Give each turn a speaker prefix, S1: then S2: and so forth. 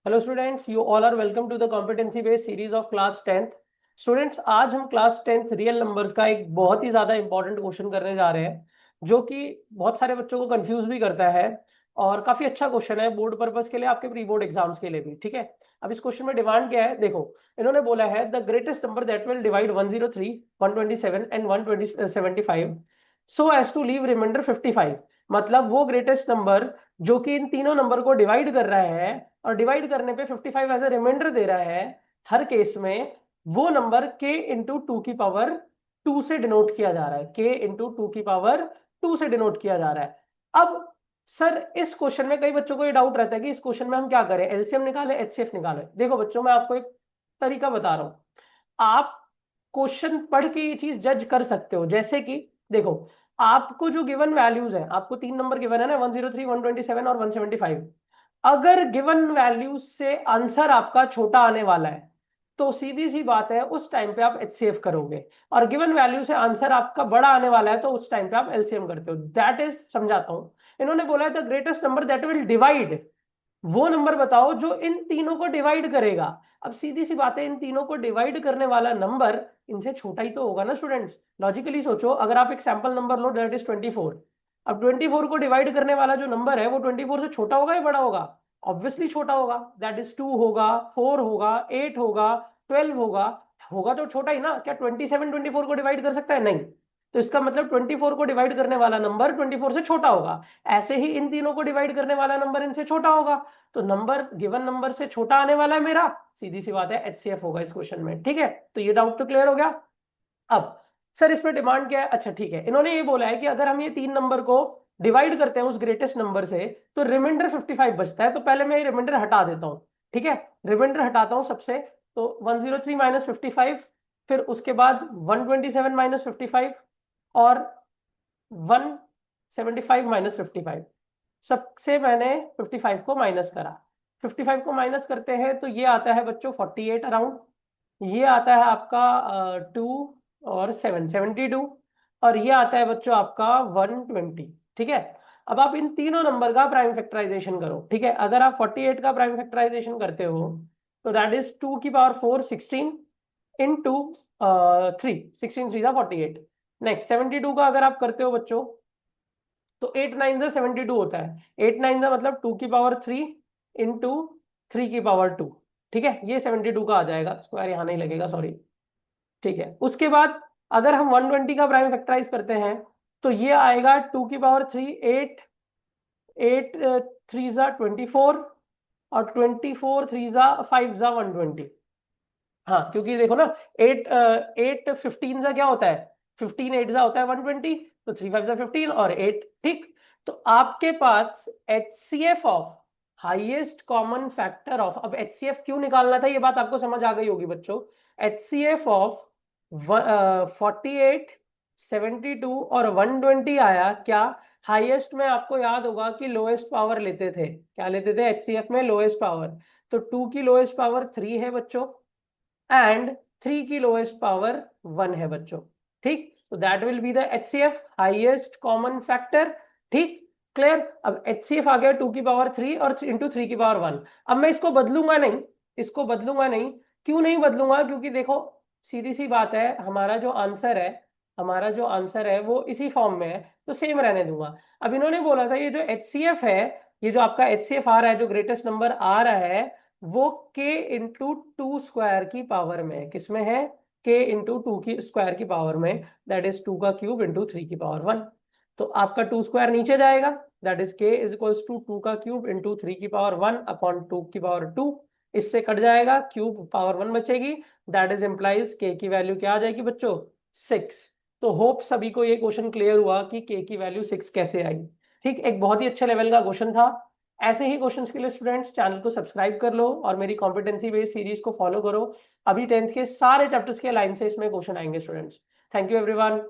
S1: Hello students, you all are welcome to the competency based series of class 10th। Students, आज हम class 10th real numbers का एक बहुत ही ज्यादा important question करने जा रहे हैं, जो कि बहुत सारे बच्चों को कंफ्यूज भी करता है। और काफी अच्छा क्वेश्चन है बोर्ड पर्पस के लिए, आपके प्री बोर्ड एग्जाम्स के लिए भी। ठीक है, अब इस क्वेश्चन में डिमांड क्या है, देखो। इन्होंने बोला है the greatest number that will divide 103, 127 and 175 so as to leave remainder 55। मतलब वो ग्रेटेस्ट नंबर जो कि इन तीनों नंबर को डिवाइड कर रहा है और डिवाइड करने पे 55 एज ए रिमाइंडर दे रहा है, हर केस में वो नंबर k इंटू टू की पावर 2 से डिनोट किया जा रहा है। k इंटू टू की पावर 2 से डिनोट किया जा रहा है। अब सर, इस क्वेश्चन में कई बच्चों को ये डाउट रहता है कि इस क्वेश्चन में हम क्या करें, एलसीएम निकालें एचसीएफ निकालें। देखो बच्चों, मैं आपको एक तरीका बता रहा हूं। आप क्वेश्चन पढ़ के ये चीज जज कर सकते हो। जैसे कि देखो, आपको जो गिवन वैल्यूज है, आपको तीन नंबर गिवन है ना, 103, 127 और 175। अगर गिवन वैल्यूज से आंसर आपका छोटा आने वाला है तो सीधी सी बात है, उस टाइम पे आप एचसीएफ करोगे। और गिवन वैल्यू से आंसर आपका बड़ा आने वाला है तो उस टाइम पे आप एलसीएम करते हो। दैट इज, समझाता हूं। इन्होंने बोला है the greatest number that will divide, वो नंबर बताओ जो इन तीनों को डिवाइड करेगा। अब सीधी सी बात है, इन तीनों को डिवाइड करने वाला नंबर इनसे छोटा ही तो होगा ना स्टूडेंट्स। लॉजिकली सोचो, अगर आप एक sample number low that is 24। अब 24 को डिवाइड करने वाला जो नंबर है वो 24 से छोटा होगा या बड़ा होगा? ऑब्वियसली छोटा होगा। दैट इज 2 होगा, 4 होगा, 8 होगा, 12 होगा। होगा तो छोटा ही ना। क्या 27 24 को डिवाइड कर सकता है? नहीं। तो इसका मतलब 24 को डिवाइड करने वाला नंबर 24 से छोटा होगा। ऐसे ही इन तीनों को डिवाइड करने वाला नंबर इनसे छोटा होगा। तो नंबर गिवन नंबर से छोटा आने वाला है मेरा, सीधी सी बात है एचसीएफ होगा इस क्वेश्चन में। ठीक है, तो ये डाउट तो क्लियर हो गया। अब सर, इसमें डिमांड क्या है? अच्छा ठीक है, इन्होंने ये बोला है कि अगर हम ये तीन नंबर को डिवाइड करते हैं उस ग्रेटेस्ट नंबर से तो रिमाइंडर 55 बचता है। तो पहले मैं ये रिमाइंडर हटा देता हूं। ठीक है, रिमाइंडर हटाता हूं सबसे। तो 103 माइनस 55, फिर उसके बाद 127 माइनस 55 और 175 माइनस 55। सबसे मैंने 55 को माइनस करा। 55 को माइनस करते हैं तो ये आता है बच्चों 48 अराउंड। ये आता है आपका 2 और 7 72। और ये आता है बच्चों आपका 120। ठीक है, अब आप इन तीनों नंबर का प्राइम फैक्टराइजेशन करो। ठीक है, अगर आप 48 का प्राइम फैक्टराइजेशन करते हो तो दैट इज 2 की पावर 4 16 इंटू 3, 16 3 जा 48। नेक्स्ट 72 का अगर आप करते हो बच्चों तो 8 9 से 72 होता है। 8 9 का मतलब 2 की पावर 3 इंटू 3 की पावर 2। ठीक है, ये 72 का आ जाएगा, स्क्वायर यहाँ नहीं लगेगा, सॉरी। ठीक है, उसके बाद अगर हम 120 का प्राइम फैक्टराइज करते हैं तो ये आएगा 2 की पावर 3 8, 8 3 जा 24 और 24 3 जा 5 जा 120। हाँ, क्योंकि देखो ना, 8 8 15 का क्या होता है, 15 8 का होता है 120। तो 3 5 का 15 और 8। ठीक, तो आपके पास HCF of highest common factor of, अब एचसीएफ क्यों निकालना था ये बात आपको समझ आ गई होगी बच्चों। एचसीएफ ऑफ 48 72 और 120 आया क्या? हाईएस्ट में आपको याद होगा कि लोएस्ट पावर लेते थे। क्या लेते थे एचसीएफ में? Lowest power. तो 2 की लोएस्ट पावर 3 है बच्चों, एंड 3 की लोएस्ट पावर 1 है बच्चों। ठीक, तो that will be the HCF, highest common factor. ठीक, क्लियर। अब एचसीएफ आ गया 2 की पावर 3 और इंटू 3 की पावर 1। अब मैं इसको बदलूंगा नहीं, इसको बदलूंगा नहीं। क्यों नहीं बदलूंगा? क्योंकि देखो, सीधी सी बात है, हमारा जो आंसर है, हमारा जो आंसर है वो इसी फॉर्म में है, तो सेम रहने दूंगा। अब इन्होंने बोला था ये जो एचसीएफ है, ये जो आपका एचसीएफ आ रहा है, जो ग्रेटेस्ट नंबर आ रहा है, वो k इंटू टू स्क्वायर की पावर में है। किसमें है? k इंटू टू की स्क्वायर की पावर में। दैट इज 2 का क्यूब इंटू 3 की पावर 1। तो आपका 2 स्क्वायर नीचे जाएगा। That is k is equals to 2 का क्यूब इंटू 3 की पावर 1 अपॉन 2 की पावर 2। इससे कट जाएगा, क्यूब पावर 1 बचेगी। दैट इज इंप्लाइज k की वैल्यू क्या आ जाएगी बच्चों? 6। तो होप सभी को ये क्वेश्चन क्लियर हुआ कि k की वैल्यू 6 कैसे आई। ठीक, एक बहुत ही अच्छे लेवल का क्वेश्चन था। ऐसे ही क्वेश्चंस के लिए स्टूडेंट्स चैनल को सब्सक्राइब कर लो और मेरी कॉम्पिटेंसी बेस्ड सीरीज को फॉलो करो। अभी 10th के सारे चैप्टर्स के लाइन से इसमें क्वेश्चन आएंगे स्टूडेंट्स। Thank you everyone.